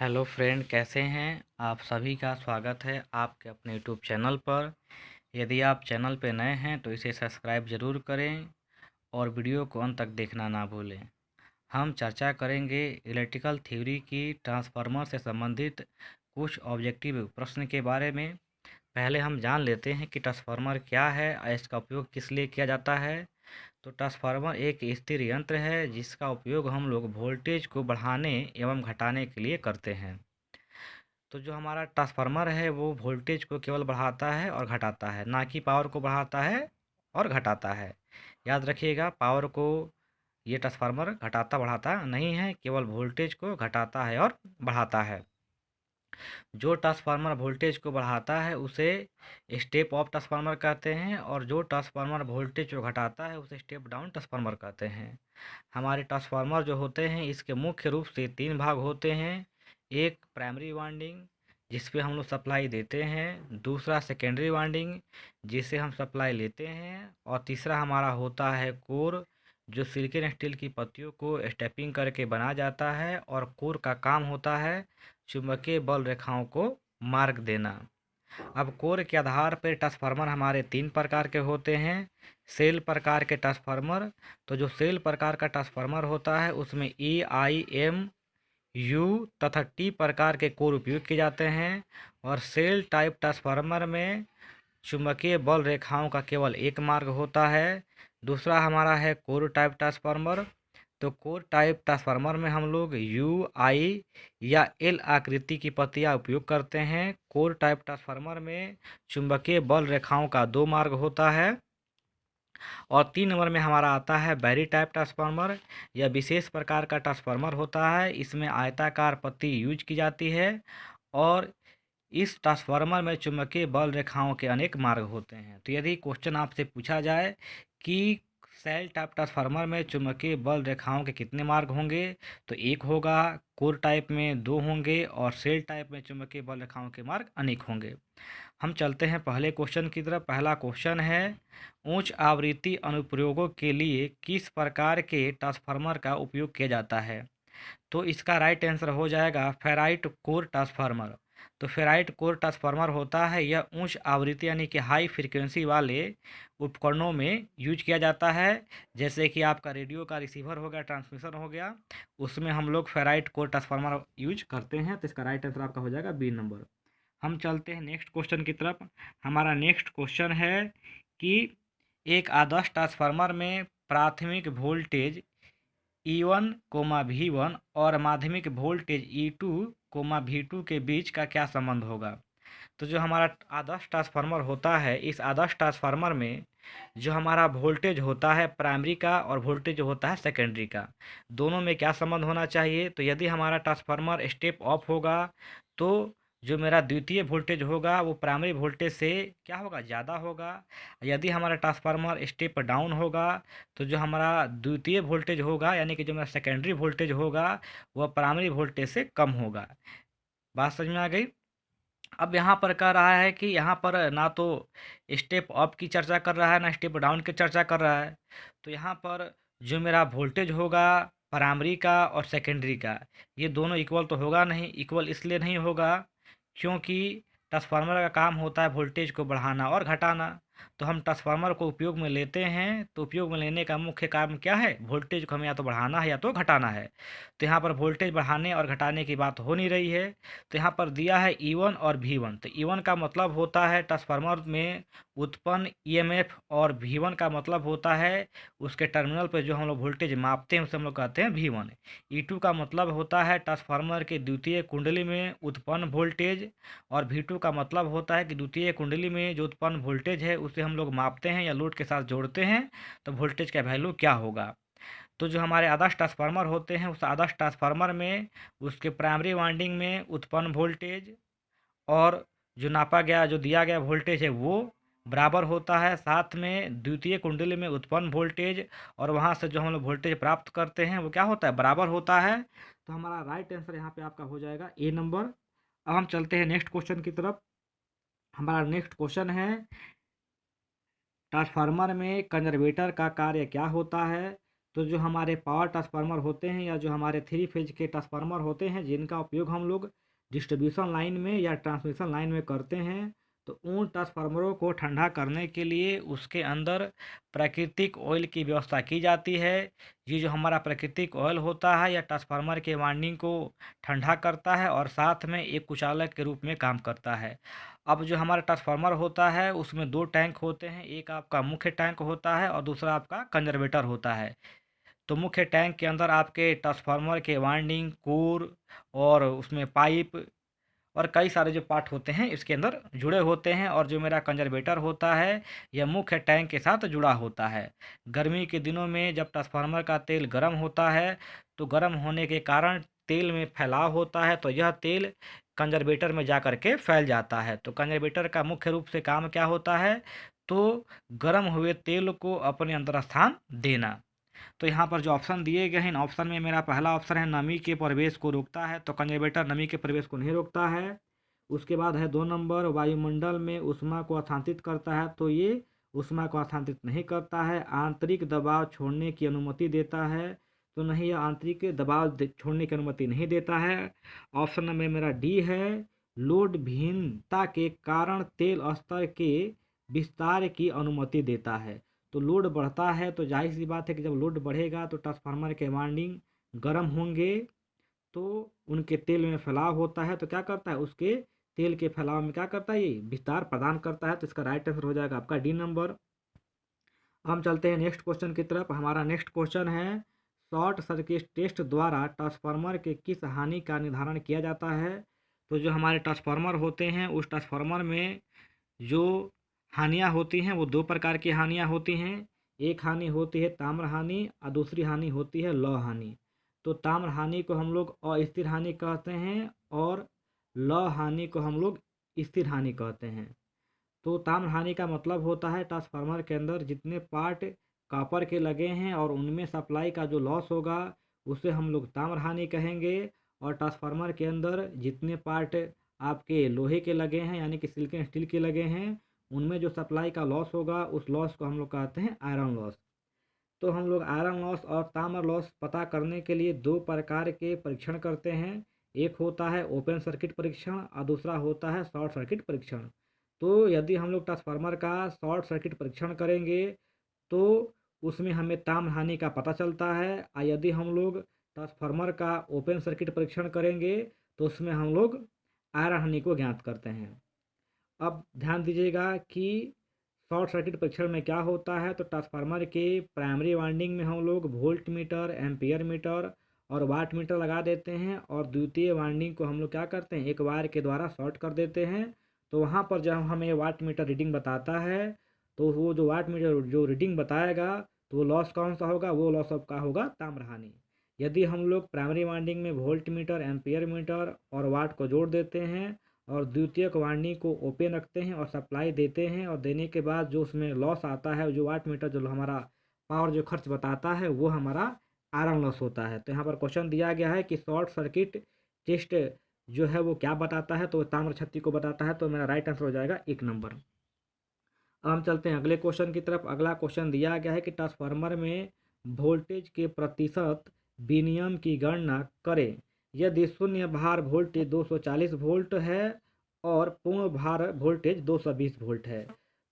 Hello friend, कैसे हैं आप? सभी का स्वागत है आपके अपने यूट्यूब चैनल पर। यदि आप चैनल पर नए हैं तो इसे सब्सक्राइब ज़रूर करें और वीडियो को अंत तक देखना ना भूलें। हम चर्चा करेंगे इलेक्ट्रिकल थ्योरी की ट्रांसफार्मर से संबंधित कुछ ऑब्जेक्टिव प्रश्न के बारे में। पहले हम जान लेते हैं कि ट्रांसफार्मर क्या है और इसका उपयोग किस लिए किया जाता है। तो ट्रांसफार्मर एक स्थिर यंत्र है जिसका उपयोग हम लोग वोल्टेज को बढ़ाने एवं घटाने के लिए करते हैं। तो जो हमारा ट्रांसफार्मर है वो वोल्टेज को केवल बढ़ाता है और घटाता है, ना कि पावर को बढ़ाता है और घटाता है। याद रखिएगा, पावर को ये ट्रांसफार्मर घटाता बढ़ाता नहीं है, केवल वोल्टेज को घटाता है और बढ़ाता है। जो ट्रांसफार्मर वोल्टेज को बढ़ाता है उसे स्टेप अप ट्रांसफार्मर कहते हैं, और जो ट्रांसफार्मर वोल्टेज को घटाता है उसे स्टेप डाउन ट्रांसफार्मर कहते हैं। हमारे ट्रांसफार्मर जो होते हैं इसके मुख्य रूप से तीन भाग होते हैं। एक प्राइमरी वाइंडिंग जिस पे हम लोग सप्लाई देते हैं, दूसरा सेकेंडरी वाइंडिंग जिससे हम सप्लाई लेते हैं, और तीसरा हमारा होता है कोर, जो सिलिकॉन स्टील की पत्तियों को स्टेपिंग करके बना जाता है, और कोर का काम होता है चुंबकीय बल रेखाओं को मार्ग देना। अब कोर के आधार पर ट्रांसफार्मर हमारे तीन प्रकार के होते हैं। सेल प्रकार के ट्रांसफार्मर, तो जो सेल प्रकार का ट्रांसफार्मर होता है उसमें ई, आई, एम, यू तथा टी प्रकार के कोर उपयोग किए जाते हैं। और सेल टाइप ट्रांसफार्मर में चुंबकीय बल रेखाओं का केवल एक मार्ग होता है। दूसरा हमारा है कोर टाइप ट्रांसफार्मर। तो कोर टाइप ट्रांसफार्मर में हम लोग यू, आई या एल आकृति की पत्तियां उपयोग करते हैं। कोर टाइप ट्रांसफार्मर में चुंबकीय बल रेखाओं का दो मार्ग होता है। और 3 नंबर में हमारा आता है बैरी टाइप ट्रांसफार्मर। यह विशेष प्रकार का ट्रांसफार्मर होता है, इसमें आयताकार पत्ती यूज की जाती है, और इस ट्रांसफार्मर में चुंबकीय बल रेखाओं के अनेक मार्ग होते हैं। तो यदि क्वेश्चन आपसे पूछा जाए कि सेल टाइप ट्रांसफार्मर में चुंबकीय बल रेखाओं के कितने मार्ग होंगे, तो एक होगा। कोर टाइप में दो होंगे, और सेल टाइप में चुंबकीय बल रेखाओं के मार्ग अनेक होंगे। हम चलते हैं पहले क्वेश्चन की तरफ। पहला क्वेश्चन है, उच्च आवृत्ति अनुप्रयोगों के लिए किस प्रकार के ट्रांसफार्मर का उपयोग किया जाता है? तो इसका राइट आंसर हो जाएगा फेराइट कोर ट्रांसफार्मर। तो फेराइट कोर ट्रांसफार्मर होता है, यह उच्च आवृत्ति यानी कि हाई फ्रीक्वेंसी वाले उपकरणों में यूज किया जाता है। जैसे कि आपका रेडियो का रिसीवर हो गया, ट्रांसमिशन हो गया, उसमें हम लोग फेराइट कोर ट्रांसफार्मर यूज करते हैं। तो इसका राइट आंसर आपका हो जाएगा बी नंबर। हम चलते हैं नेक्स्ट क्वेश्चन की तरफ। हमारा नेक्स्ट क्वेश्चन है कि एक आदर्श ट्रांसफार्मर में प्राथमिक वोल्टेज E1, V1 और माध्यमिक वोल्टेज E2, V2 के बीच का क्या संबंध होगा? तो जो हमारा आदर्श ट्रांसफार्मर होता है, इस आदर्श ट्रांसफार्मर में जो हमारा वोल्टेज होता है प्राइमरी का और वोल्टेज जो होता है सेकेंडरी का, दोनों में क्या संबंध होना चाहिए? तो यदि हमारा ट्रांसफार्मर स्टेप अप होगा तो जो मेरा द्वितीय वोल्टेज होगा वो प्राइमरी वोल्टेज से क्या होगा, ज़्यादा होगा। यदि हमारा ट्रांसफार्मर स्टेप डाउन होगा तो जो हमारा द्वितीय वोल्टेज होगा यानी कि जो मेरा सेकेंडरी वोल्टेज होगा वह प्राइमरी वोल्टेज से कम होगा। बात समझ में आ गई? अब यहाँ पर कह रहा है कि यहाँ पर ना तो स्टेप अप की चर्चा कर रहा है ना स्टेप डाउन की चर्चा कर रहा है। तो यहाँ पर जो मेरा वोल्टेज होगा प्राइमरी का और सेकेंडरी का, ये दोनों इक्वल तो होगा नहीं। इक्वल इसलिए नहीं होगा क्योंकि ट्रांसफार्मर का काम होता है वोल्टेज को बढ़ाना और घटाना। तो हम ट्रांसफार्मर को उपयोग में लेते हैं, तो उपयोग में लेने का मुख्य काम क्या है? वोल्टेज को हमें या तो बढ़ाना है या तो घटाना है। तो यहाँ पर वोल्टेज बढ़ाने और घटाने की बात हो नहीं रही है। तो यहाँ पर दिया है E1 और V1। तो E1 का मतलब होता है ट्रांसफार्मर में उत्पन्न EMF, और V1 का मतलब होता है उसके टर्मिनल पर जो हम लोग वोल्टेज मापते हैं उसे हम लोग कहते हैं V1। E2 का मतलब होता है ट्रांसफार्मर के द्वितीय कुंडली में उत्पन्न वोल्टेज, और V2 का मतलब होता है कि द्वितीय कुंडली में जो उत्पन्न वोल्टेज है उसे हम लोग मापते हैं या लोड के साथ जोड़ते हैं, तो वोल्टेज का वैल्यू क्या होगा। तो जो हमारे आदर्श ट्रांसफार्मर होते हैं उस आदर्श ट्रांसफार्मर में उसके प्राइमरी वाइंडिंग में उत्पन्न वोल्टेज और जो नापा गया जो दिया गया वोल्टेज है वो बराबर होता है, साथ में द्वितीय कुंडली में उत्पन्न वोल्टेज और वहाँ से जो हम लोग वोल्टेज प्राप्त करते हैं वो क्या होता है, बराबर होता है। तो हमारा राइट आंसर यहाँ पे आपका हो जाएगा ए नंबर। अब हम चलते हैं नेक्स्ट क्वेश्चन की तरफ। हमारा नेक्स्ट क्वेश्चन है, ट्रांसफार्मर में कंजर्वेटर का कार्य क्या होता है? तो जो हमारे पावर ट्रांसफार्मर होते हैं या जो हमारे 3 फेज के ट्रांसफार्मर होते हैं जिनका उपयोग हम लोग डिस्ट्रीब्यूशन लाइन में या ट्रांसमिशन लाइन में करते हैं, तो उन ट्रांसफार्मरों को ठंडा करने के लिए उसके अंदर प्राकृतिक ऑयल की व्यवस्था की जाती है। ये जो हमारा प्राकृतिक ऑयल होता है या ट्रांसफार्मर के वाइंडिंग को ठंडा करता है और साथ में एक कुचालक के रूप में काम करता है। अब जो हमारा ट्रांसफार्मर होता है उसमें 2 टैंक होते हैं, एक आपका मुख्य टैंक होता है और दूसरा आपका कंजर्वेटर होता है। तो मुख्य टैंक के अंदर आपके ट्रांसफार्मर के वाइंडिंग, कोर और उसमें पाइप और कई सारे जो पार्ट होते हैं इसके अंदर जुड़े होते हैं। और जो मेरा कंजर्वेटर होता है यह मुख्य टैंक के साथ जुड़ा होता है। गर्मी के दिनों में जब ट्रांसफार्मर का तेल गर्म होता है तो गर्म होने के कारण तेल में फैलाव होता है, तो यह तेल कंजर्वेटर में जा कर के फैल जाता है। तो कंजर्वेटर का मुख्य रूप से काम क्या होता है, तो गर्म हुए तेल को अपने अंदर स्थान देना। तो यहाँ पर जो ऑप्शन दिए गए हैं, इन ऑप्शन में मेरा पहला ऑप्शन है नमी के प्रवेश को रोकता है, तो कंजर्वेटर नमी के प्रवेश को नहीं रोकता है। उसके बाद है 2 नंबर, वायुमंडल में ऊष्मा को स्थानांतरित करता है, तो ये ऊष्मा को स्थानांतरित नहीं करता है। आंतरिक दबाव छोड़ने की अनुमति देता है, तो नहीं, यह आंतरिक दबाव छोड़ने की अनुमति नहीं देता है। ऑप्शन नंबर मेरा डी है, लोड भिन्नता के कारण तेल स्तर के विस्तार की अनुमति देता है। तो लोड बढ़ता है तो जाहिर सी बात है कि जब लोड बढ़ेगा तो ट्रांसफार्मर के वाइंडिंग गर्म होंगे, तो उनके तेल में फैलाव होता है, तो क्या करता है, उसके तेल के फैलाव में क्या करता है, ये विस्तार प्रदान करता है। तो इसका राइट आंसर हो जाएगा आपका डी नंबर। हम चलते हैं नेक्स्ट क्वेश्चन की तरफ। हमारा नेक्स्ट क्वेश्चन है, शॉर्ट सर्किट टेस्ट द्वारा ट्रांसफार्मर के किस हानि का निर्धारण किया जाता है। तो जो हमारे ट्रांसफार्मर होते हैं उस ट्रांसफार्मर में जो हानियाँ होती हैं वो 2 प्रकार की हानियाँ होती हैं। एक हानि होती है ताम्र हानि और दूसरी हानि होती है लौह हानि। तो ताम्र हानि को हम लोग अस्थिर हानि कहते हैं और लौह हानि को हम लोग स्थिर हानि कहते हैं। तो ताम्र हानि का मतलब होता है ट्रांसफार्मर के अंदर जितने पार्ट कॉपर के लगे हैं और उनमें सप्लाई का जो लॉस होगा उसे हम लोग ताम्र हानि कहेंगे। और ट्रांसफार्मर के अंदर जितने पार्ट आपके लोहे के लगे हैं यानी कि सिल्कन स्टील के लगे हैं उनमें जो सप्लाई का लॉस होगा उस लॉस को हम लोग कहते हैं आयरन लॉस। तो हम लोग आयरन लॉस और ताम्र लॉस पता करने के लिए 2 प्रकार के परीक्षण करते हैं। एक होता है ओपन सर्किट परीक्षण और दूसरा होता है शॉर्ट सर्किट परीक्षण। तो यदि हम लोग ट्रांसफार्मर का शॉर्ट सर्किट परीक्षण करेंगे तो उसमें हमें ताम्र हानि का पता चलता है, और यदि हम लोग ट्रांसफार्मर का ओपन सर्किट परीक्षण करेंगे तो उसमें हम लोग आयरन हानि को ज्ञात करते हैं। अब ध्यान दीजिएगा कि शॉर्ट सर्किट परीक्षण में क्या होता है। तो ट्रांसफार्मर के प्राइमरी वाइंडिंग में हम लोग वोल्ट मीटर, एम्पियर मीटर और वाट मीटर लगा देते हैं, और द्वितीय वाइंडिंग को हम लोग क्या करते हैं, एक वायर के द्वारा शॉर्ट कर देते हैं। तो वहाँ पर जब हमें वाट मीटर रीडिंग बताता है तो वो जो वाट मीटर जो रीडिंग बताएगा तो वो लॉस कौन सा होगा, वो लॉस आपका होगा ताम्र हानि। यदि हम लोग प्राइमरी वाइंडिंग में वोल्ट मीटर, एम्पियर मीटर और वाट को जोड़ देते हैं और द्वितीयक वाइंडिंग को ओपन रखते हैं और सप्लाई देते हैं, और देने के बाद जो उसमें लॉस आता है, जो वाट मीटर जो हमारा पावर जो खर्च बताता है वो हमारा आयरन लॉस होता है। तो यहाँ पर क्वेश्चन दिया गया है कि शॉर्ट सर्किट टेस्ट जो है वो क्या बताता है, तो ताम्र क्षति को बताता है। तो मेरा राइट आंसर हो जाएगा 1 नंबर। अब हम चलते हैं अगले क्वेश्चन की तरफ। अगला क्वेश्चन दिया गया है कि ट्रांसफार्मर में वोल्टेज के प्रतिशत विनियम की गणना करें यदि शून्य भार वोल्टेज 240 वोल्ट है और पूर्ण भार वोल्टेज 220 वोल्ट है।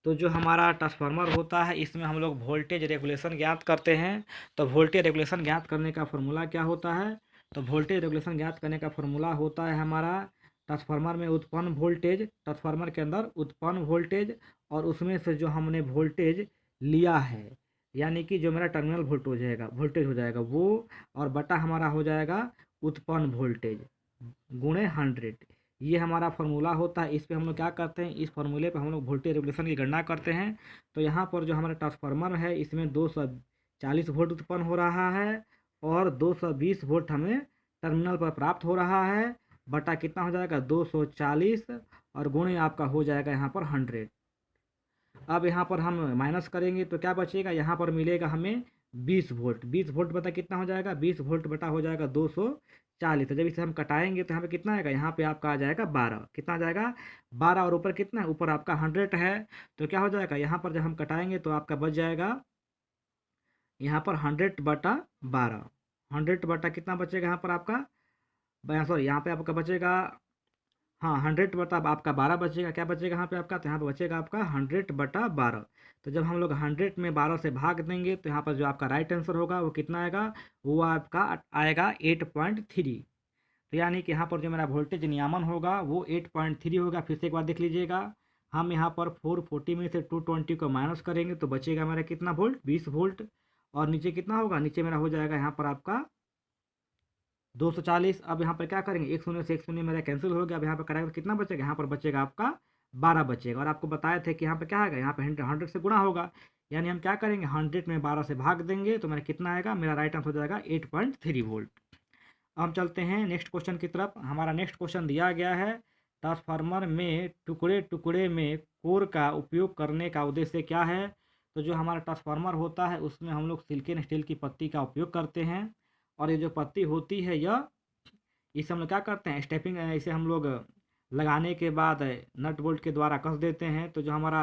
तो जो हमारा ट्रांसफार्मर होता है इसमें हम लोग वोल्टेज रेगुलेशन ज्ञात करते हैं। तो वोल्टेज रेगुलेशन ज्ञात करने का फॉर्मूला क्या होता है, तो वोल्टेज रेगुलेशन ज्ञात करने का फॉर्मूला होता है हमारा ट्रांसफार्मर में उत्पन्न वोल्टेज, ट्रांसफार्मर के अंदर उत्पन्न वोल्टेज और उसमें से जो हमने वोल्टेज लिया है यानी कि जो मेरा टर्मिनल वोल्टेज हो जाएगा वो, और बटा हमारा हो जाएगा उत्पन्न वोल्टेज गुणे 100। ये हमारा फार्मूला होता है। इस पे हम लोग क्या करते हैं, इस फार्मूले पे हम लोग वोल्टेज रेगुलेशन की गणना करते हैं। तो यहाँ पर जो हमारा ट्रांसफार्मर है इसमें 240 वोल्ट उत्पन्न हो रहा है और 220 वोल्ट हमें टर्मिनल पर प्राप्त हो रहा है, बटा कितना हो जाएगा 240 और गुणे आपका हो जाएगा यहाँ पर 100। अब यहाँ पर हम माइनस करेंगे तो क्या बचेगा, यहाँ पर मिलेगा हमें 20 वोल्ट। 20 वोल्ट बता कितना हो जाएगा, 20 वोल्ट बटा हो जाएगा 240। तो जब इसे हम कटाएंगे तो यहाँ पे कितना आएगा, यहाँ पे आपका आ जाएगा 12। कितना आ जाएगा 12, और ऊपर कितना है, ऊपर आपका 100 है। तो क्या हो जाएगा यहाँ पर जब हम कटाएंगे तो आपका बच जाएगा यहाँ पर 100/12, 100 बटा कितना बचेगा यहाँ पर आपका, सॉरी यहाँ पे आपका बचेगा, हाँ 100 बटा आपका 12 बचेगा। क्या बचेगा यहाँ पे आपका, तो यहाँ पे बचेगा आपका 100/12। तो जब हम लोग 100 में 12 से भाग देंगे तो यहाँ पर जो आपका राइट आंसर होगा वो कितना आएगा, वो आपका आएगा 8.3। तो यानी कि यहाँ पर जो मेरा वोल्टेज नियामन होगा वो 8.3 होगा। फिर से एक बार देख लीजिएगा, हम यहाँ पर 440 में से 220 को माइनस करेंगे तो बचेगा मेरा कितना वोल्ट, 20 वोल्ट। और नीचे कितना होगा, नीचे मेरा हो जाएगा यहाँ पर आपका 240। अब यहाँ पर क्या करेंगे, एक शून्य से एक शून्य मेरा कैंसिल हो गया। अब यहाँ पर करेंगे तो कितना बचेगा, यहाँ पर बचेगा आपका 12 बचेगा। और आपको बताए थे कि यहाँ पर क्या आएगा, यहाँ पर 100 से गुणा होगा, यानी हम क्या करेंगे 100 में 12 से भाग देंगे तो मेरा कितना आएगा, मेरा राइट आंसर हो जाएगा 8.3 वोल्ट। अब हम चलते हैं नेक्स्ट क्वेश्चन की तरफ। हमारा नेक्स्ट क्वेश्चन दिया गया है, ट्रांसफार्मर में टुकड़े टुकड़े में कोर का उपयोग करने का उद्देश्य क्या है। तो जो हमारा ट्रांसफार्मर होता है उसमें हम लोग सिलिकॉन स्टील की पत्ती का उपयोग करते हैं। और ये जो पत्ती होती है इसे हम लोग क्या करते हैं, स्टेपिंग, इसे हम लोग लगाने के बाद नट बोल्ट के द्वारा कस देते हैं। तो जो हमारा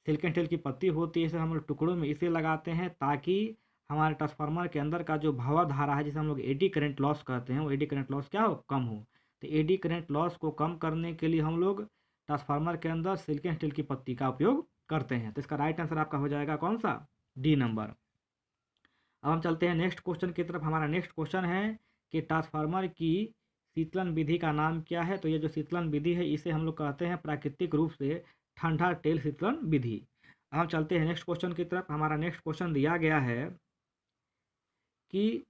सिलिकॉन स्टील की पत्ती होती है इसे हम लोग टुकड़ों में इसे लगाते हैं ताकि हमारे ट्रांसफार्मर के अंदर का जो भंवर धारा है जिसे हम लोग एडी करंट लॉस कहते हैं, वो एडी करंट लॉस क्या हो, कम हो। तो एडी करंट लॉस को कम करने के लिए हम लोग ट्रांसफार्मर के अंदर सिलिकॉन स्टील की पत्ती का उपयोग करते हैं। तो इसका राइट आंसर आपका हो जाएगा कौन सा, डी नंबर। अब हम चलते हैं नेक्स्ट क्वेश्चन की तरफ। हमारा नेक्स्ट क्वेश्चन है कि ट्रांसफार्मर की शीतलन विधि का नाम क्या है। तो ये जो शीतलन विधि है इसे हम लोग कहते हैं प्राकृतिक रूप से ठंडा तेल शीतलन विधि। अब हम चलते हैं नेक्स्ट क्वेश्चन की तरफ। हमारा नेक्स्ट क्वेश्चन दिया गया है कि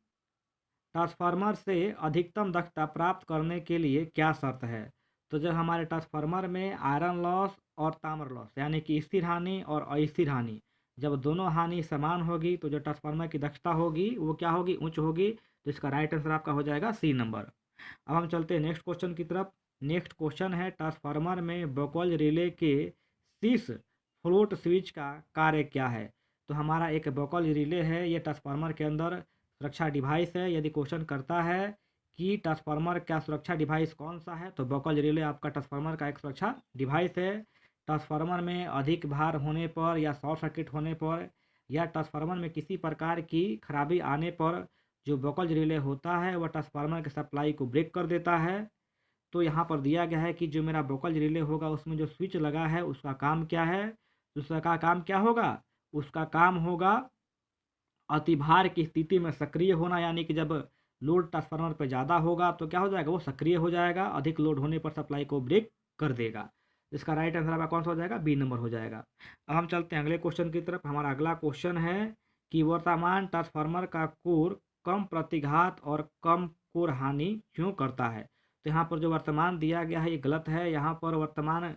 ट्रांसफार्मर से अधिकतम दक्षता प्राप्त करने के लिए क्या शर्त है। तो जब हमारे ट्रांसफार्मर में आयरन लॉस और ताम्र लॉस यानी कि स्थिर हानि और अस्थिर हानि, जब दोनों हानि समान होगी तो जो ट्रांसफार्मर की दक्षता होगी वो क्या होगी, उच्च होगी। तो इसका राइट आंसर आपका हो जाएगा सी नंबर। अब हम चलते हैं नेक्स्ट क्वेश्चन की तरफ। नेक्स्ट क्वेश्चन है, ट्रांसफार्मर में बकौल रिले के शीर्ष फ्लोट स्विच का कार्य क्या है। तो हमारा एक बकौल रिले है, ये ट्रांसफार्मर के अंदर सुरक्षा डिवाइस है। यदि क्वेश्चन करता है कि ट्रांसफार्मर का सुरक्षा डिवाइस कौन सा है, तो बकौल रिले आपका ट्रांसफार्मर का एक सुरक्षा डिवाइस है। ट्रांसफार्मर में अधिक भार होने पर या शॉर्ट सर्किट होने पर या ट्रांसफार्मर में किसी प्रकार की खराबी आने पर जो बकौल रिले होता है वह ट्रांसफार्मर के सप्लाई को ब्रेक कर देता है। तो यहाँ पर दिया गया है कि जो मेरा बकौल रिले होगा उसमें जो स्विच लगा है उसका काम क्या है। उसका काम क्या होगा, उसका काम होगा अतिभार की स्थिति में सक्रिय होना, यानी कि जब लोड ट्रांसफार्मर पर ज़्यादा होगा तो क्या हो जाएगा, वो सक्रिय हो जाएगा। अधिक लोड होने पर सप्लाई को ब्रेक कर देगा। इसका राइट आंसर आपका कौन सा हो जाएगा, बी नंबर हो जाएगा। अब हम चलते हैं अगले क्वेश्चन की तरफ। हमारा अगला क्वेश्चन है कि वर्तमान ट्रांसफार्मर का कोर कम प्रतिघात और कम कोर हानि क्यों करता है। तो यहाँ पर जो वर्तमान दिया गया है ये गलत है। यहाँ पर वर्तमान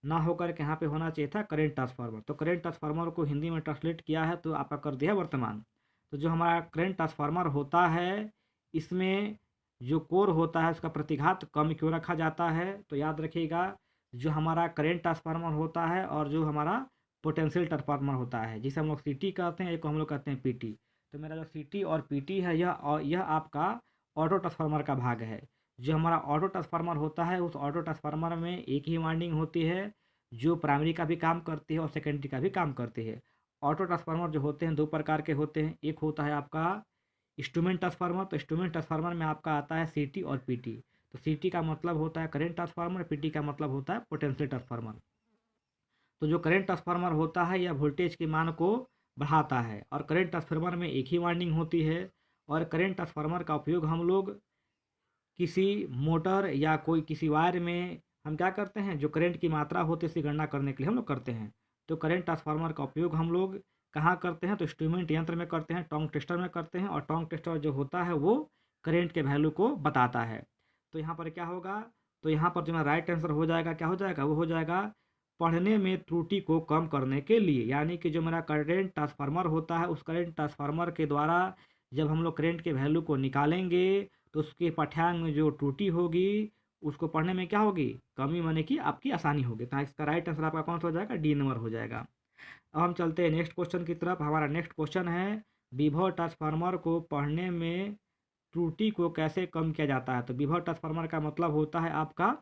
ना होकर के यहाँ पे होना चाहिए था करेंट ट्रांसफार्मर। तो करेंट ट्रांसफार्मर को हिंदी में ट्रांसलेट किया है तो आपका कर दिया वर्तमान। तो जो हमारा करंट ट्रांसफार्मर होता है इसमें जो कोर होता है उसका प्रतिघात कम क्यों रखा जाता है। तो याद रखिएगा, जो हमारा करंट ट्रांसफार्मर होता है और जो हमारा पोटेंशियल ट्रांसफार्मर होता है जिसे हम लोग सीटी कहते हैं, एक को हम लोग कहते हैं पीटी। तो मेरा जो सीटी और पीटी है यह आपका ऑटो ट्रांसफार्मर का भाग है। जो हमारा ऑटो ट्रांसफार्मर होता है उस ऑटो ट्रांसफार्मर में एक ही वाइंडिंग होती है जो प्राइमरी का भी काम करती है और सेकेंडरी का भी काम करती है। ऑटो ट्रांसफार्मर जो होते हैं दो प्रकार के होते हैं, एक होता है आपका इंस्ट्रूमेंट ट्रांसफार्मर। तो इंस्ट्रूमेंट ट्रांसफार्मर में आपका आता है सीटी और पीटी। तो सीटी का मतलब होता है करंट ट्रांसफार्मर, पीटी का मतलब होता है पोटेंशियल ट्रांसफार्मर। तो जो करंट ट्रांसफार्मर होता है यह वोल्टेज के मान को बढ़ाता है और करंट ट्रांसफार्मर में एक ही वाइंडिंग होती है। और करंट ट्रांसफार्मर का उपयोग हम लोग किसी मोटर या कोई किसी वायर में हम क्या करते हैं, जो करंट की मात्रा होती है उसकी गणना करने के लिए हम लोग करते हैं। तो करंट ट्रांसफार्मर का उपयोग हम लोग कहाँ करते हैं, तो इंस्ट्रूमेंट यंत्र में करते हैं, टोंग टेस्टर में करते हैं। और टोंग टेस्टर जो होता है वो करंट के वैल्यू को बताता है। तो यहाँ पर क्या होगा, तो यहाँ पर जो मेरा राइट आंसर हो जाएगा, क्या हो जाएगा, वो हो जाएगा पढ़ने में त्रुटि को कम करने के लिए। यानी कि जो मेरा करंट ट्रांसफार्मर होता है उस करंट ट्रांसफार्मर के द्वारा जब हम लोग करंट के वैल्यू को निकालेंगे तो उसके पाठ्यांक में जो त्रुटि होगी उसको पढ़ने में क्या होगी, कमी, माने कि आपकी आसानी होगी। तो इसका राइट आंसर आपका कौन सा हो जाएगा, डी नंबर हो जाएगा। अब हम चलते हैं नेक्स्ट क्वेश्चन की तरफ। हमारा नेक्स्ट क्वेश्चन है विभव ट्रांसफार्मर को पढ़ने में त्रुटि को कैसे कम किया जाता है। तो विभव ट्रांसफार्मर का मतलब होता है आपका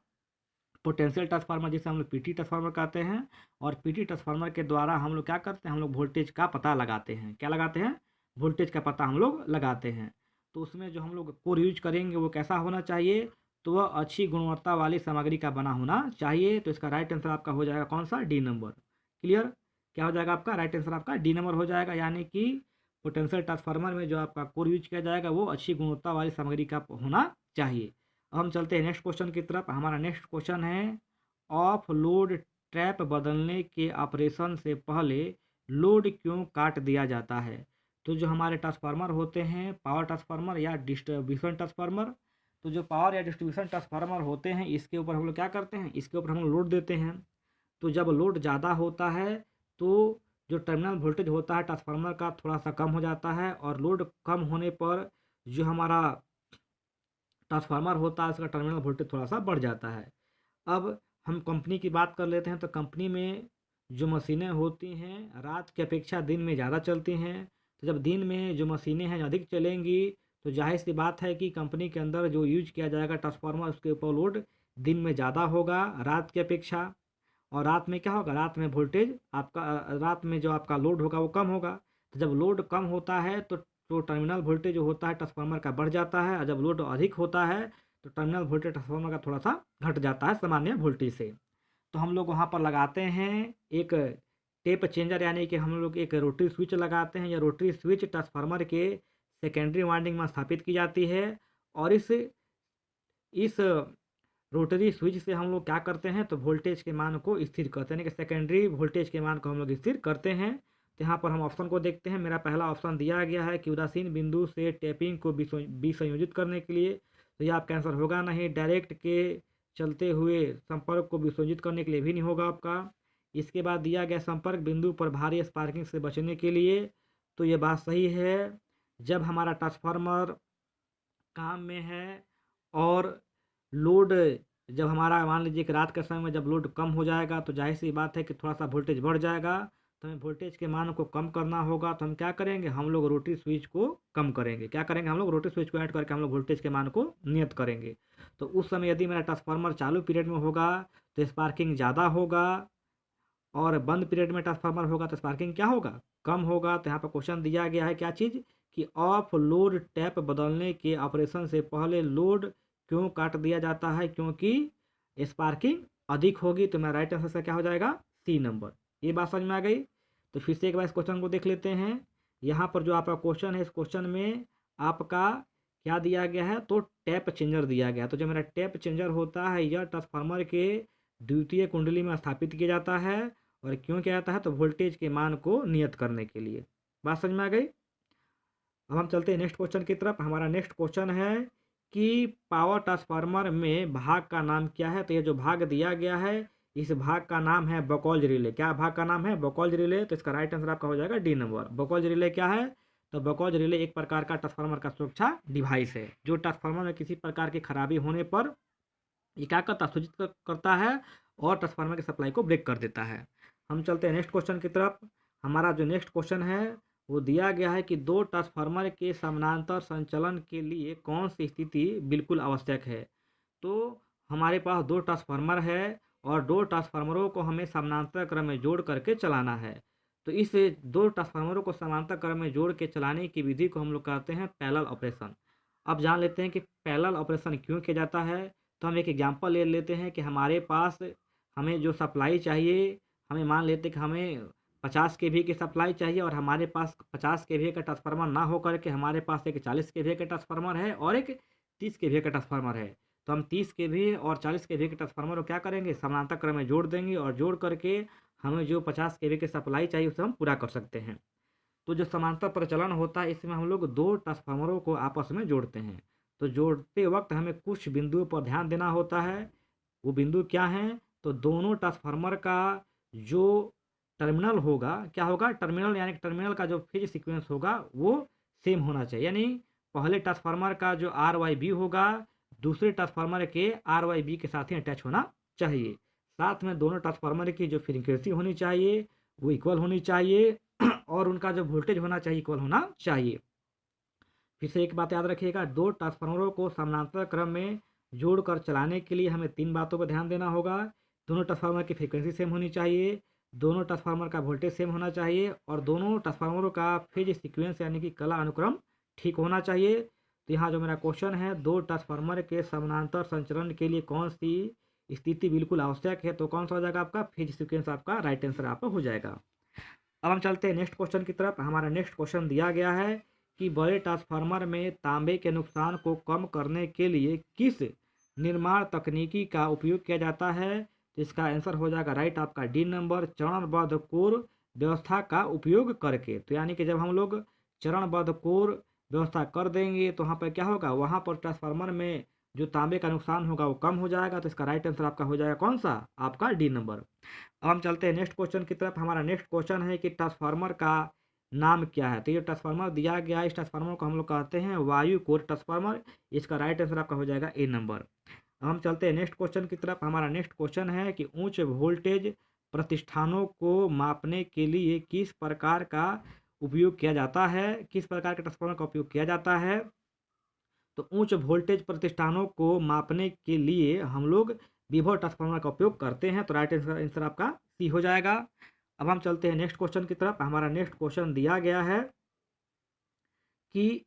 पोटेंशियल ट्रांसफार्मर जिसे हम लोग पीटी ट्रांसफार्मर कहते हैं। और पीटी ट्रांसफार्मर के द्वारा हम लोग क्या करते हैं, हम लोग वोल्टेज का पता लगाते हैं। क्या लगाते हैं, वोल्टेज का पता हम लोग लगाते हैं। तो उसमें जो हम लोग कोर यूज करेंगे वो कैसा होना चाहिए, तो वह अच्छी गुणवत्ता वाली सामग्री का बना होना चाहिए। तो इसका राइट आंसर आपका हो जाएगा कौन सा, डी नंबर। क्लियर, क्या हो जाएगा आपका राइट आंसर, आपका डी नंबर हो जाएगा। यानी कि पोटेंशियल ट्रांसफार्मर में जो आपका कोर यूज किया जाएगा वो अच्छी गुणवत्ता वाली सामग्री का होना चाहिए। अब हम चलते हैं नेक्स्ट क्वेश्चन की तरफ। हमारा नेक्स्ट क्वेश्चन है, ऑफ लोड ट्रैप बदलने के ऑपरेशन से पहले लोड क्यों काट दिया जाता है। तो जो हमारे ट्रांसफार्मर होते हैं, पावर ट्रांसफार्मर या डिस्ट्रीब्यूशन ट्रांसफार्मर, तो जो पावर या डिस्ट्रीब्यूशन ट्रांसफार्मर होते हैं इसके ऊपर हम लोग क्या करते हैं, इसके ऊपर हम लोग लोड देते हैं। तो जब लोड ज़्यादा होता है तो जो टर्मिनल वोल्टेज होता है ट्रांसफार्मर का थोड़ा सा कम हो जाता है, और लोड कम होने पर जो हमारा ट्रांसफार्मर होता है उसका टर्मिनल वोल्टेज थोड़ा सा बढ़ जाता है। अब हम कंपनी की बात कर लेते हैं। तो कंपनी में जो मशीनें होती हैं रात की अपेक्षा दिन में ज़्यादा चलती हैं। तो जब दिन में जो मशीनें हैं अधिक चलेंगी तो जाहिर सी बात है कि कंपनी के अंदर जो यूज किया जाएगा ट्रांसफार्मर उसके ऊपर लोड दिन में ज़्यादा होगा रात की अपेक्षा। और रात में क्या होगा, रात में वोल्टेज आपका रात में जो आपका लोड होगा वो कम होगा। तो जब लोड कम होता है तो टर्मिनल वोल्टेज जो होता है ट्रांसफार्मर का बढ़ जाता है, और जब लोड अधिक होता है तो टर्मिनल वोल्टेज ट्रांसफार्मर का थोड़ा सा घट जाता है सामान्य वोल्टेज से। तो हम लोग वहाँ पर लगाते हैं एक टेप चेंजर, यानी कि हम लोग एक रोटरी स्विच लगाते हैं। या रोटरी स्विच ट्रांसफार्मर के सेकेंडरी वाइंडिंग में स्थापित की जाती है। और इस रोटरी स्विच से हम लोग क्या करते हैं, तो वोल्टेज के मान को स्थिर करते हैं, यानी कि सेकेंडरी वोल्टेज के मान को हम लोग स्थिर करते हैं। तो यहाँ पर हम ऑप्शन को देखते हैं। मेरा पहला ऑप्शन दिया गया है कि उदासीन बिंदु से टैपिंग को विसंयोजित करने के लिए, तो यह आपका आंसर होगा नहीं। डायरेक्ट के चलते हुए संपर्क को विसंयोजित करने के लिए भी नहीं होगा आपका। इसके बाद दिया गया संपर्क बिंदु पर भारी स्पार्किंग से बचने के लिए, तो ये बात सही है। जब हमारा ट्रांसफार्मर काम में है और लोड जब हमारा मान लीजिए कि रात के समय में जब लोड कम हो जाएगा तो जाहिर सी बात है कि थोड़ा सा वोल्टेज बढ़ जाएगा। तो हमें वोल्टेज के मान को कम करना होगा। तो हम क्या करेंगे, हम लोग रोटरी स्विच को कम करेंगे। क्या करेंगे, हम लोग रोटरी स्विच को ऐड करके हम लोग वोल्टेज के मान को नियत करेंगे। तो उस समय यदि मेरा ट्रांसफार्मर चालू पीरियड में होगा तो स्पार्किंग ज़्यादा होगा, और बंद पीरियड में ट्रांसफार्मर होगा तो स्पार्किंग क्या होगा, कम होगा। तो यहाँ पर क्वेश्चन दिया गया है क्या चीज़, कि ऑफ लोड टैप बदलने के ऑपरेशन से पहले लोड क्यों काट दिया जाता है, क्योंकि स्पार्किंग अधिक होगी। तो मेरा राइट आंसर से क्या हो जाएगा, सी नंबर। ये बात समझ में आ गई। तो फिर से एक बार इस क्वेश्चन को देख लेते हैं। यहाँ पर जो आपका क्वेश्चन है इस क्वेश्चन में आपका क्या दिया गया है, तो टैप चेंजर दिया गया। तो जो मेरा टैप चेंजर होता है यह ट्रांसफार्मर के द्वितीय कुंडली में स्थापित किया जाता है। और क्यों किया जाता है, तो वोल्टेज के मान को नियत करने के लिए। बात समझ में आ गई। अब हम चलते हैं नेक्स्ट क्वेश्चन की तरफ। हमारा नेक्स्ट क्वेश्चन है कि पावर ट्रांसफार्मर में भाग का नाम क्या है। तो ये जो भाग दिया गया है इस भाग का नाम है बकौल रिले। क्या भाग का नाम है, बकौल रिले। तो इसका राइट आंसर आपका हो जाएगा डी नंबर। बकौल रिले क्या है, तो बकौल रिले एक प्रकार का ट्रांसफार्मर का सुरक्षा डिवाइस है जो ट्रांसफार्मर में किसी प्रकार की खराबी होने पर ये क्या करता है, सूचित करता है और ट्रांसफार्मर की सप्लाई को ब्रेक कर देता है। हम चलते हैं नेक्स्ट क्वेश्चन की तरफ। हमारा जो नेक्स्ट क्वेश्चन है वो दिया गया है कि दो ट्रांसफार्मर के समानांतर संचलन के लिए कौन सी स्थिति बिल्कुल आवश्यक है। तो हमारे पास दो ट्रांसफार्मर है और दो ट्रांसफार्मरों को हमें समानांतर क्रम में जोड़ करके चलाना है। तो इस दो ट्रांसफार्मरों को समानांतर क्रम में जोड़ के चलाने की विधि को हम लोग कहते हैं पैरेलल ऑपरेशन। अब जान लेते हैं कि पैरेलल ऑपरेशन क्यों किया जाता है। तो हम एक एग्जांपल ले लेते हैं कि हमारे पास हमें जो सप्लाई चाहिए, हमें मान लेते हैं कि हमें 50 केवी की सप्लाई चाहिए और हमारे पास 50 केवी का ट्रांसफार्मर ना हो करके हमारे पास एक 40 केवी का ट्रांसफार्मर है और एक 30 केवी का ट्रांसफार्मर है। तो हम 30 केवी और 40 केवी के ट्रांसफार्मर को क्या करेंगे, समानांतर क्रम में जोड़ देंगे और जोड़ करके हमें जो 50 केवी की सप्लाई चाहिए उसे हम पूरा कर सकते हैं। तो जो समांतर प्रचलन होता है इसमें हम लोग दो ट्रांसफार्मरों को आपस में जोड़ते हैं। तो जोड़ते वक्त हमें कुछ बिंदुओं पर ध्यान देना होता है। वो बिंदु क्या हैं, तो दोनों ट्रांसफार्मर का जो टर्मिनल होगा, क्या होगा, टर्मिनल यानी टर्मिनल का जो फेज सीक्वेंस होगा वो सेम होना चाहिए। यानी पहले ट्रांसफार्मर का जो आर वाई बी होगा दूसरे ट्रांसफार्मर के आर वाई बी के साथ ही अटैच होना चाहिए। साथ में दोनों ट्रांसफार्मर की जो फ्रीक्वेंसी होनी चाहिए वो इक्वल होनी चाहिए और उनका जो वोल्टेज होना चाहिए इक्वल होना चाहिए। फिर से एक बात याद रखिएगा, दो ट्रांसफार्मरों को समानांतर क्रम में जोड़कर चलाने के लिए हमें तीन बातों पर ध्यान देना होगा। दोनों ट्रांसफार्मर की फ्रीक्वेंसी सेम होनी चाहिए, दोनों ट्रांसफार्मर का वोल्टेज सेम होना चाहिए और दोनों ट्रांसफार्मरों का फेज सीक्वेंस यानी कि कला अनुक्रम ठीक होना चाहिए। तो यहाँ जो मेरा क्वेश्चन है, दो ट्रांसफार्मर के समानांतर संचरण के लिए कौन सी स्थिति बिल्कुल आवश्यक है, तो कौन सा हो जाएगा आपका फेज सीक्वेंस, आपका राइट आंसर आपका हो जाएगा। अब हम चलते हैं नेक्स्ट क्वेश्चन की तरफ। हमारा नेक्स्ट क्वेश्चन दिया गया है कि बड़े ट्रांसफार्मर में तांबे के नुकसान को कम करने के लिए किस निर्माण तकनीकी का उपयोग किया जाता है, तो इसका आंसर हो जाएगा राइट आपका डी नंबर, चरणबद्ध कोर व्यवस्था का उपयोग करके। तो यानी कि जब हम लोग चरणबद्ध कोर व्यवस्था कर देंगे तो वहाँ पर क्या होगा, वहाँ पर ट्रांसफार्मर में जो तांबे का नुकसान होगा वो कम हो जाएगा। तो इसका राइट आंसर आपका हो जाएगा कौन सा, आपका डी नंबर। अब हम चलते हैं नेक्स्ट क्वेश्चन की तरफ। हमारा नेक्स्ट क्वेश्चन है कि ट्रांसफार्मर का नाम क्या है। तो ये ट्रांसफार्मर दिया गया है, इस ट्रांसफार्मर को हम लोग कहते हैं वायु कोर ट्रांसफार्मर। इसका राइट आंसर आपका हो जाएगा ए नंबर। अब हम चलते हैं नेक्स्ट क्वेश्चन की तरफ। हमारा नेक्स्ट क्वेश्चन है कि उच्च वोल्टेज प्रतिष्ठानों को मापने के लिए किस प्रकार का उपयोग किया जाता है, किस प्रकार के ट्रांसफार्मर का उपयोग किया जाता है। तो उच्च वोल्टेज प्रतिष्ठानों को मापने के लिए हम लोग विभव ट्रांसफार्मर का उपयोग करते हैं। तो राइट आंसर आपका सी हो जाएगा। अब हम चलते हैं नेक्स्ट क्वेश्चन की तरफ। हमारा नेक्स्ट क्वेश्चन दिया गया है कि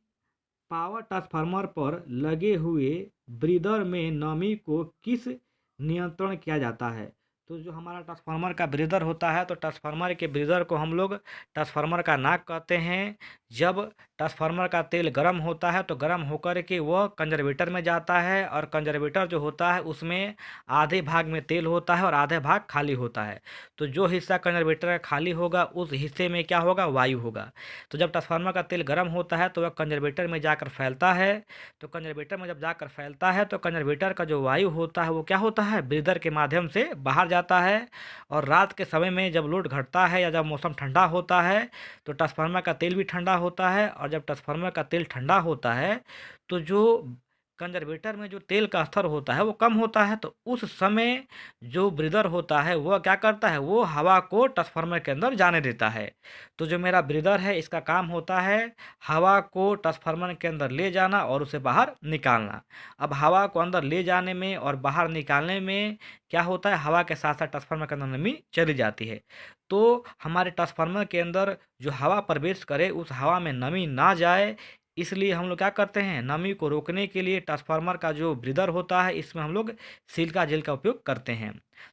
पावर ट्रांसफार्मर पर लगे हुए ब्रीदर में नमी को किस नियंत्रण किया जाता है। तो जो हमारा ट्रांसफार्मर का ब्रीदर होता है, तो ट्रांसफार्मर के ब्रीदर को हम लोग ट्रांसफार्मर का नाक कहते हैं। जब ट्रांसफार्मर का तेल गर्म होता है तो गर्म होकर के वह कंजर्वेटर में जाता है और कंजर्वेटर जो होता है उसमें आधे भाग में तेल होता है और आधे भाग खाली होता है। तो जो हिस्सा कंजर्वेटर का खाली होगा उस हिस्से में क्या होगा, वायु होगा। तो जब ट्रांसफार्मर का तेल गर्म होता है तो वह कंजर्वेटर में जाकर फैलता है। तो कंजर्वेटर में जब जाकर फैलता है तो कंजर्वेटर का जो वायु होता है वो क्या होता है, ब्रीदर के माध्यम से बाहर जाता है। और रात के समय में जब लोड घटता है या जब मौसम ठंडा होता है तो ट्रांसफार्मर का तेल भी ठंडा होता है। और जब ट्रांसफार्मर का तेल ठंडा होता है तो जो कंजर्वेटर में जो तेल का स्तर होता है वो कम होता है। तो उस समय जो ब्रीदर होता है वह क्या करता है, वो हवा को ट्रांसफार्मर के अंदर जाने देता है। तो जो मेरा ब्रीदर है इसका काम होता है हवा को ट्रांसफार्मर के अंदर ले जाना और उसे बाहर निकालना। अब हवा को अंदर ले जाने में और बाहर निकालने में क्या होता है, हवा के साथ साथ ट्रांसफार्मर के अंदर नमी चली जाती है। तो हमारे ट्रांसफार्मर के अंदर जो हवा प्रवेश करे उस हवा में नमी ना जाए, इसलिए हम लोग क्या करते हैं, नमी को रोकने के लिए ट्रांसफार्मर का जो ब्रीदर होता है इसमें हम लोग सिलिका जेल का उपयोग करते हैं।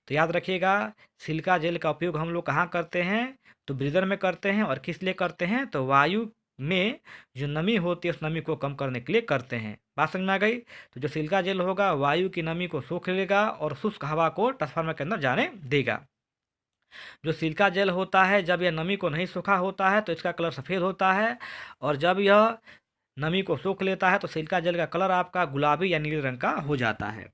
तो याद रखिएगा, सिलिका जेल का उपयोग हम लोग कहाँ करते हैं, तो ब्रीदर में करते हैं। और किस लिए करते हैं, तो वायु में जो नमी होती है उस नमी को कम करने के लिए करते हैं। बात समझ में आ गई। तो जो सिलिका जेल होगा वायु की नमी को सोख लेगा और शुष्क हवा को ट्रांसफार्मर के अंदर जाने देगा। जो सिलिका जेल होता है जब यह नमी को नहीं सोखा होता है तो इसका कलर सफ़ेद होता है, और जब यह नमी को सोख लेता है तो सिलिका जेल का कलर आपका गुलाबी या नीले रंग का हो जाता है।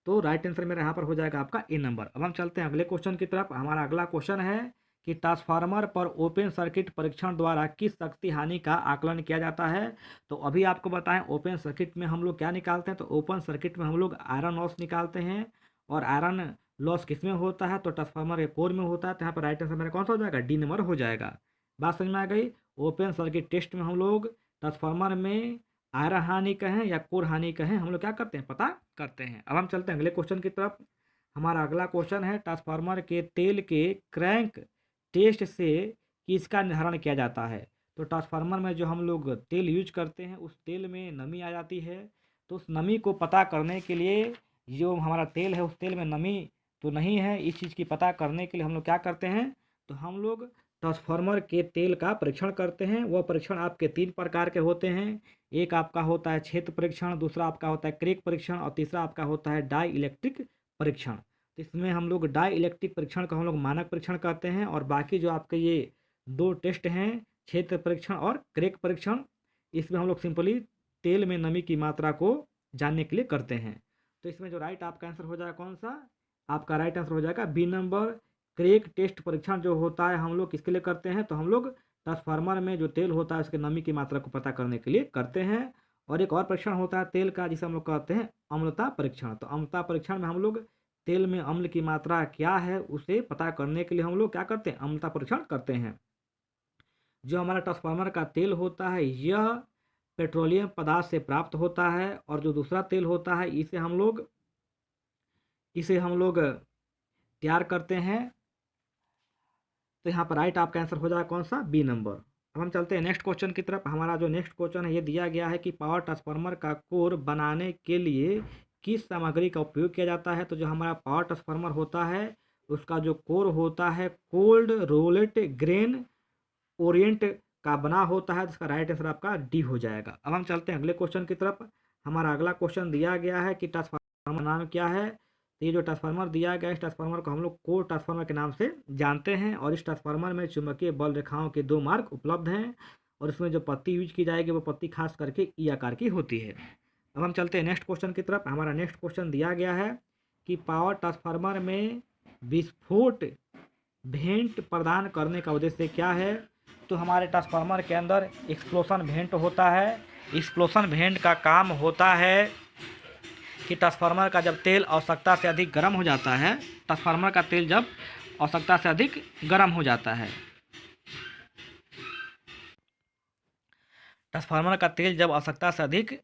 तो राइट आंसर मेरा यहाँ पर हो जाएगा आपका ए नंबर। अब हम चलते हैं अगले क्वेश्चन की तरफ। हमारा अगला क्वेश्चन है कि ट्रांसफार्मर पर ओपन सर्किट परीक्षण द्वारा किस शक्ति हानि का आकलन किया जाता है। तो अभी आपको बताएं ओपन सर्किट में हम लोग क्या निकालते हैं, तो ओपन सर्किट में हम लोग आयरन लॉस निकालते हैं। और आयरन लॉस किस में होता है, तो ट्रांसफार्मर के कोर में होता है। तो यहाँ पर राइट आंसर मेरा कौन सा हो जाएगा, डी नंबर हो जाएगा। बात समझ में आ गई। ओपन सर्किट टेस्ट में हम लोग ट्रांसफार्मर में आयरन हानि कहें या कोर हानि कहें, हम लोग क्या करते हैं, पता करते हैं। अब हम चलते हैं अगले क्वेश्चन की तरफ। हमारा अगला क्वेश्चन है ट्रांसफार्मर के तेल के क्रैंक टेस्ट से किसका निर्धारण किया जाता है। तो ट्रांसफार्मर में जो हम लोग तेल यूज करते हैं उस तेल में नमी आ जाती है। तो उस नमी को पता करने के लिए, जो हमारा तेल है उस तेल में नमी तो नहीं है, इस चीज़ की पता करने के लिए हम लोग क्या करते हैं, तो हम लोग ट्रांसफार्मर के तेल का परीक्षण करते हैं। वह परीक्षण आपके 3 प्रकार के होते हैं। एक आपका होता है क्षेत्र परीक्षण, दूसरा आपका होता है क्रैक परीक्षण और तीसरा आपका होता है डाई इलेक्ट्रिक परीक्षण। तो इसमें हम लोग डाई इलेक्ट्रिक परीक्षण का हम लोग मानक परीक्षण करते हैं, और बाकी जो आपके ये 2 टेस्ट हैं, क्षेत्र परीक्षण और क्रैक परीक्षण, इसमें हम लोग सिंपली तेल में नमी की मात्रा को जानने के लिए करते हैं। तो इसमें जो राइट आपका आंसर हो जाएगा कौन सा, आपका राइट आंसर हो जाएगा बी नंबर। क्रैक टेस्ट परीक्षण जो होता है हम लोग किसके लिए करते हैं, तो हम लोग ट्रांसफार्मर में जो तेल होता है उसके नमी की मात्रा को पता करने के लिए करते हैं। और एक और परीक्षण होता है तेल का जिसे हम लोग कहते हैं अम्लता परीक्षण। तो अम्लता परीक्षण में हम लोग तेल में अम्ल की मात्रा क्या है उसे पता करने के लिए हम लोग क्या करते हैं, अम्लता परीक्षण करते हैं। जो हमारा ट्रांसफार्मर का तेल होता है यह पेट्रोलियम पदार्थ से प्राप्त होता है, और जो दूसरा तेल होता है इसे हम लोग तैयार करते हैं तो यहाँ पर राइट आपका आंसर हो जाएगा कौन सा, बी नंबर। अब हम चलते हैं नेक्स्ट क्वेश्चन की तरफ। हमारा जो नेक्स्ट क्वेश्चन है ये दिया गया है कि पावर ट्रांसफार्मर का कोर बनाने के लिए किस सामग्री का उपयोग किया जाता है। तो जो हमारा पावर ट्रांसफार्मर होता है उसका जो कोर होता है कोल्ड रोलेट ग्रेन ओरिएंट का बना होता है, जिसका राइट आंसर आपका डी हो जाएगा। अब हम चलते हैं अगले क्वेश्चन की तरफ। हमारा अगला क्वेश्चन दिया गया है कि ट्रांसफार्मर नाम क्या है। तो ये जो ट्रांसफार्मर दिया गया है इस ट्रांसफार्मर को हम लोग कोर ट्रांसफार्मर के नाम से जानते हैं, और इस ट्रांसफार्मर में चुंबकीय बल रेखाओं के 2 मार्ग उपलब्ध हैं, और इसमें जो पत्ती यूज की जाएगी वो पत्ती खास करके ई आकार की होती है। अब हम चलते हैं नेक्स्ट क्वेश्चन की तरफ। हमारा नेक्स्ट क्वेश्चन दिया गया है कि पावर ट्रांसफार्मर में विस्फोट भेंट प्रदान करने का उद्देश्य क्या है। तो हमारे ट्रांसफार्मर के अंदर एक्सप्लोशन भेंट होता है। एक्सप्लोशन भेंट का काम होता है कि ट्रांसफार्मर का जब तेल आवश्यकता से अधिक गर्म हो जाता है, ट्रांसफार्मर का तेल जब आवश्यकता से अधिक गर्म हो जाता है, ट्रांसफार्मर का तेल जब आवश्यकता से अधिक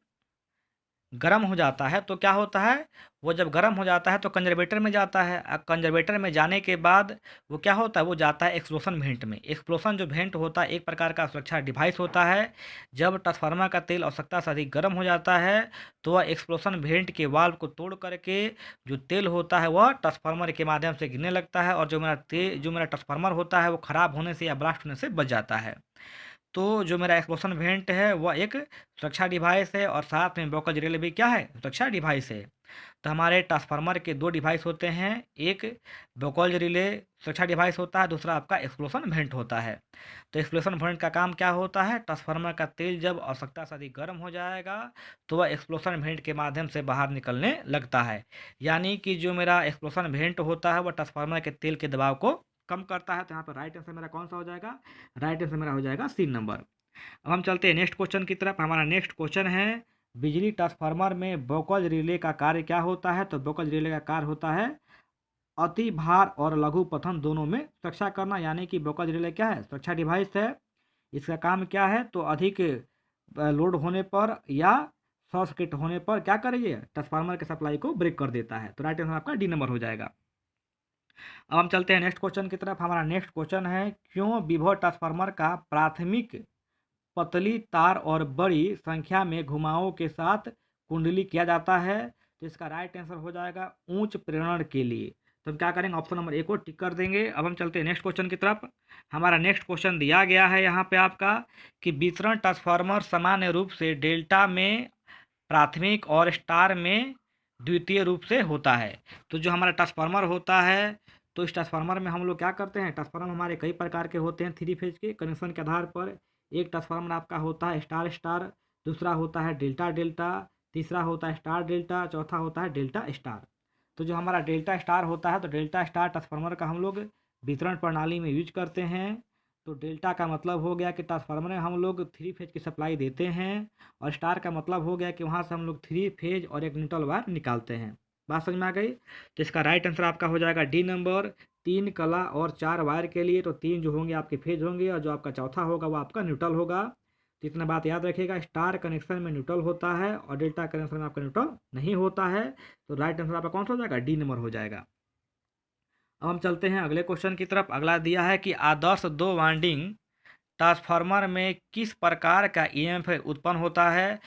गर्म हो जाता है तो क्या होता है, वो जब गर्म हो जाता है तो कंजर्वेटर में जाता है। कंजर्वेटर में जाने के बाद वो क्या होता है, वो जाता है एक्सप्लोशन भेंट में। एक्सप्लोशन जो भेंट होता है एक प्रकार का सुरक्षा डिवाइस होता है। जब ट्रांसफार्मर का तेल आवश्यकता से अधिक गर्म हो जाता है तो वह एक्सप्लोशन भेंट के वाल्व को तोड़ करके जो तेल होता है वह ट्रांसफार्मर के माध्यम से गिरने लगता है, और जो मेरा ट्रांसफार्मर होता है वो ख़राब होने से या ब्लास्ट होने से बच जाता है। तो जो मेरा एक्सप्लोशन वेंट है वह एक सुरक्षा डिवाइस है, और साथ में ब्रोकरेज रिले भी क्या है, सुरक्षा डिवाइस है। तो हमारे ट्रांसफार्मर के 2 डिवाइस होते हैं, एक ब्रोकरेज रिले सुरक्षा डिवाइस होता है, दूसरा आपका एक्सप्लोशन वेंट होता है। तो एक्सप्लोशन वेंट का काम क्या होता है, ट्रांसफार्मर का तेल जब आवश्यकता से अधिक गर्म हो जाएगा तो वह एक्सप्लोशन वेंट के माध्यम से बाहर निकलने लगता है। यानी कि जो मेरा एक्सप्लोशन वेंट होता है वह ट्रांसफार्मर के तेल के दबाव को कम करता है। तो यहाँ पर राइट आंसर मेरा कौन सा हो जाएगा, राइट आंसर मेरा हो जाएगा सी नंबर। अब हम चलते हैं नेक्स्ट क्वेश्चन की तरफ। हमारा नेक्स्ट क्वेश्चन है बिजली ट्रांसफार्मर में ब्रोकरेज रिले का कार्य क्या होता है। तो ब्रोकरेज रिले का कार्य होता है अति भार और लघु पथन दोनों में सुरक्षा करना, यानी कि ब्रोकरेज रिले क्या है, सुरक्षा डिवाइस है। इसका काम क्या है, तो अधिक लोड होने पर या शॉर्ट सर्किट होने पर क्या करिए, ट्रांसफार्मर के सप्लाई को ब्रेक कर देता है। तो राइट आंसर आपका डी नंबर हो जाएगा। अब हम चलते हैं नेक्स्ट क्वेश्चन की तरफ। हमारा नेक्स्ट क्वेश्चन है क्यों विभव ट्रांसफार्मर का प्राथमिक पतली तार और बड़ी संख्या में घुमावों के साथ कुंडली किया जाता है। तो इसका राइट आंसर हो जाएगा उच्च प्रेरण के लिए। तो हम क्या करेंगे, ऑप्शन नंबर ए को टिक कर देंगे। अब हम चलते हैं नेक्स्ट क्वेश्चन की तरफ। हमारा नेक्स्ट क्वेश्चन दिया गया है यहाँ पे आपका कि वितरण ट्रांसफार्मर सामान्य रूप से डेल्टा में प्राथमिक और स्टार में द्वितीय रूप से होता है। तो जो हमारा ट्रांसफार्मर होता है तो इस ट्रांसफार्मर में हम लोग क्या करते हैं, ट्रांसफार्मर हमारे कई प्रकार के होते हैं 3 फेज के कनेक्शन के आधार पर। एक ट्रांसफार्मर आपका होता है स्टार स्टार, दूसरा होता है डेल्टा डेल्टा, तीसरा होता है स्टार डेल्टा, चौथा होता है डेल्टा स्टार। तो जो हमारा डेल्टा स्टार होता है तो डेल्टा स्टार ट्रांसफार्मर का हम लोग वितरण प्रणाली में यूज करते हैं। तो डेल्टा का मतलब हो गया कि ट्रांसफार्मर में हम लोग 3 फेज की सप्लाई देते हैं, और स्टार का मतलब हो गया कि वहाँ से हम लोग 3 फेज और एक न्यूट्रल वायर निकालते हैं। बात समझ में आ गई। तो इसका राइट आंसर आपका हो जाएगा डी नंबर। 3 कला और 4 वायर के लिए तो 3 जो होंगे आपके फेज होंगे, और जो आपका चौथा होगा वो आपका न्यूट्रल होगा। तो इतना बात याद रखिएगा, स्टार कनेक्शन में न्यूट्रल होता है और डेल्टा कनेक्शन में आपका न्यूट्रल नहीं होता है। तो राइट आंसर आपका कौन सा हो जाएगा, डी नंबर हो जाएगा। अब हम चलते हैं अगले क्वेश्चन की तरफ। अगला दिया है कि आदर्श 2 वाइंडिंग ट्रांसफार्मर में किस प्रकार का ईएमएफ उत्पन्न होता है।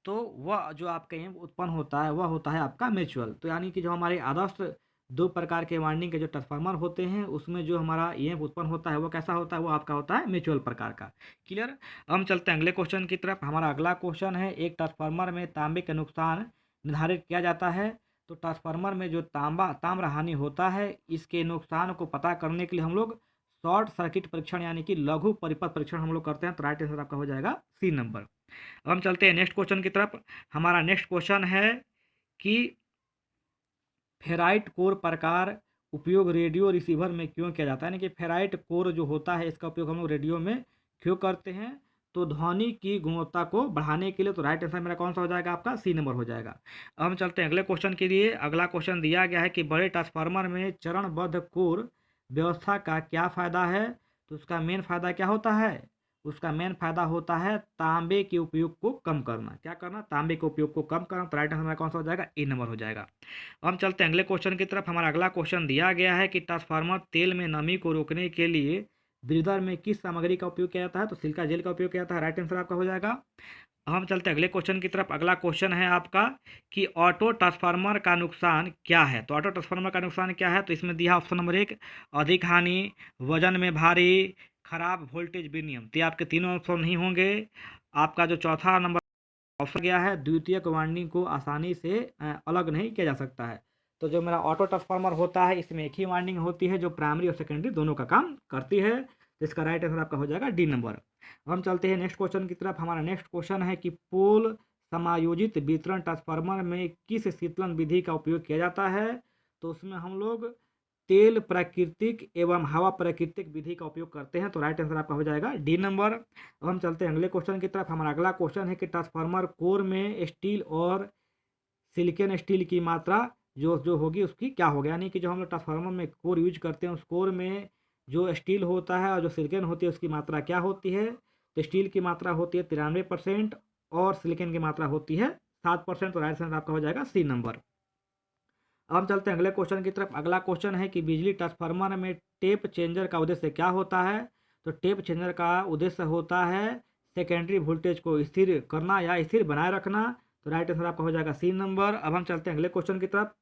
तो वह जो आपका ईएमएफ उत्पन्न होता है वह होता है आपका म्यूचुअल। तो यानी कि जो हमारे आदर्श 2 प्रकार के वाइंडिंग के जो ट्रांसफार्मर होते हैं उसमें जो हमारा ईएमएफ उत्पन्न होता है वो कैसा होता है, वो आपका होता है म्यूचुअल प्रकार का। क्लियर। अब हम चलते हैं अगले क्वेश्चन की तरफ। हमारा अगला क्वेश्चन है एक ट्रांसफार्मर में तांबे का नुकसान निर्धारित किया जाता है। तो ट्रांसफार्मर में जो ताम्र हानि होता है इसके नुकसान को पता करने के लिए हम लोग शॉर्ट सर्किट परीक्षण यानी कि लघु परिपथ परीक्षण हम लोग करते हैं। तो राइट आंसर आपका हो जाएगा सी नंबर। अब हम चलते हैं नेक्स्ट क्वेश्चन की तरफ। हमारा नेक्स्ट क्वेश्चन है कि फेराइट कोर प्रकार उपयोग रेडियो रिसीवर में क्यों किया जाता है, यानी कि फेराइट कोर जो होता है इसका उपयोग हम लोग रेडियो में क्यों करते हैं। तो ध्वनि की गुणवत्ता को बढ़ाने के लिए। तो राइट आंसर मेरा कौन सा हो जाएगा, आपका सी नंबर हो जाएगा। अब हम चलते हैं अगले क्वेश्चन के लिए। अगला क्वेश्चन दिया गया है कि बड़े ट्रांसफार्मर में चरणबद्ध कोर व्यवस्था का क्या फ़ायदा है। तो उसका मेन फ़ायदा क्या होता है, उसका मेन फ़ायदा होता है तांबे के उपयोग को कम करना। क्या करना, तांबे के उपयोग को कम करना। तो राइट आंसर कौन सा हो जाएगा, ए नंबर हो जाएगा। अब हम चलते हैं अगले क्वेश्चन की तरफ। हमारा अगला क्वेश्चन दिया गया है कि ट्रांसफार्मर तेल में नमी को रोकने के लिए ब्रीदर में किस सामग्री का उपयोग किया जाता है? तो सिलिका जेल का उपयोग किया जाता है। राइट आंसर आपका हो जाएगा। अब हम चलते हैं अगले क्वेश्चन की तरफ। अगला क्वेश्चन है आपका कि ऑटो ट्रांसफार्मर का नुकसान क्या है? तो ऑटो ट्रांसफार्मर का नुकसान क्या है? तो इसमें दिया ऑप्शन नंबर 1 अधिक हानि, वजन में भारी, खराब वोल्टेज विनियम। तो ये आपके तीनों ऑप्शन नहीं होंगे। आपका जो चौथा नंबर ऑप्शन गया है द्वितीयक वाइंडिंग को आसानी से अलग नहीं किया जा सकता है। तो जो मेरा ऑटो ट्रांसफार्मर होता है इसमें एक ही वाइंडिंग होती है जो प्राइमरी और सेकेंडरी दोनों का काम करती है। तो इसका राइट आंसर आपका हो जाएगा डी नंबर। अब हम चलते हैं नेक्स्ट क्वेश्चन की तरफ। हमारा नेक्स्ट क्वेश्चन है कि पोल समायोजित वितरण ट्रांसफार्मर में किस शीतलन विधि का उपयोग किया जाता है? तो उसमें हम लोग तेल प्राकृतिक एवं हवा प्राकृतिक विधि का उपयोग करते हैं। तो राइट आंसर आपका हो जाएगा डी नंबर। अब हम चलते हैं अगले क्वेश्चन की तरफ। हमारा अगला क्वेश्चन है कि ट्रांसफार्मर कोर में स्टील और सिलिकॉन स्टील की मात्रा जो जो होगी उसकी क्या होगी? यानी कि जो हम लोग ट्रांसफार्मर में कोर यूज करते हैं उस कोर में जो स्टील होता है और जो सिलिकॉन होती है उसकी मात्रा क्या होती है? तो स्टील की मात्रा होती है 93% और सिलिकॉन की मात्रा होती है 7%। तो राइट आंसर आपका हो जाएगा सी नंबर। अब हम चलते हैं अगले क्वेश्चन की तरफ। अगला क्वेश्चन है कि बिजली ट्रांसफार्मर में टेप चेंजर का उद्देश्य क्या होता है? तो टेप चेंजर का उद्देश्य होता है सेकेंडरी वोल्टेज को स्थिर करना या स्थिर बनाए रखना। तो राइट आंसर आपका हो जाएगा सी नंबर। अब हम चलते हैं अगले क्वेश्चन की तरफ।